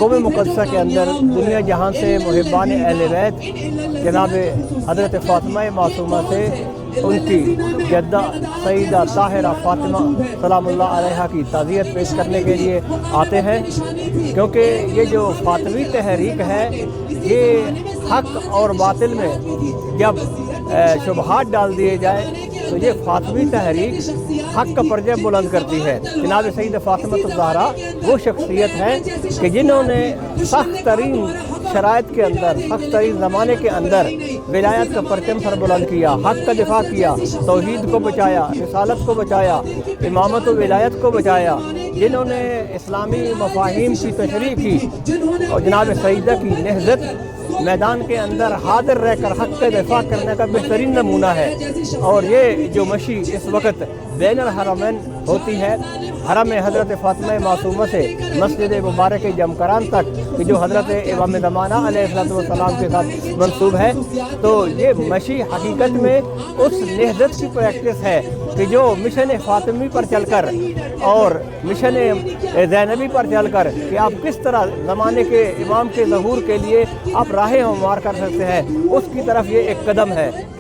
अक़ौम मुक़द्दसा के अंदर दुनिया जहां से मुहिब्बान अहले बैत जनाब हज़रत फ़ातिमा मासूमा से उनकी जद्दा सईदा ताहिरा फ़ातिमा सलामुल्लाह अलैहा की ताज़ियत पेश करने के लिए आते हैं, क्योंकि ये जो फ़ातिमी तहरीक है ये हक़ और बातिल में जब शुबहात डाल दिए जाए तो ये फ़ातिमी तहरीक हक़ का पर्चा बुलंद करती है। जनाब सईदा फ़ातिमा ज़हरा वो शख्सियत है कि जिन्होंने सख्त तरीन शराइत के अंदर, सख्त तरीन ज़माने के अंदर विलायत का परचम सर बुलंद किया, हक़ का दिफा किया, तौहीद को बचाया, रिसालत को बचाया, इमामत व विलायत को बचाया, जिन्होंने इस्लामी मफ़ाहीम की तशरीह की और जनाब सईदा की नहज़त मैदान के अंदर हाजिर रहकर हक़ का दिफा करने का बेहतरीन नमूना है। और ये जो मशी इस वक्त बैनुल हरमैन होती है, हरम हज़रत फ़ातिमा मासूमा से मस्जिद मुबारक जमकरान तक कि जो हज़रत इमाम ज़माना अलैहिस्सलाम के साथ मंसूब है, तो ये मशी हकीकत में उस नहज़त की प्रैक्टिस है कि जो मिशन फ़ातिमी पर चलकर और मिशन ज़ैनबी पर चलकर कि आप किस तरह ज़माने के इमाम के ज़हूर के लिए आप राह हमवार कर सकते हैं, उसकी तरफ ये एक कदम है।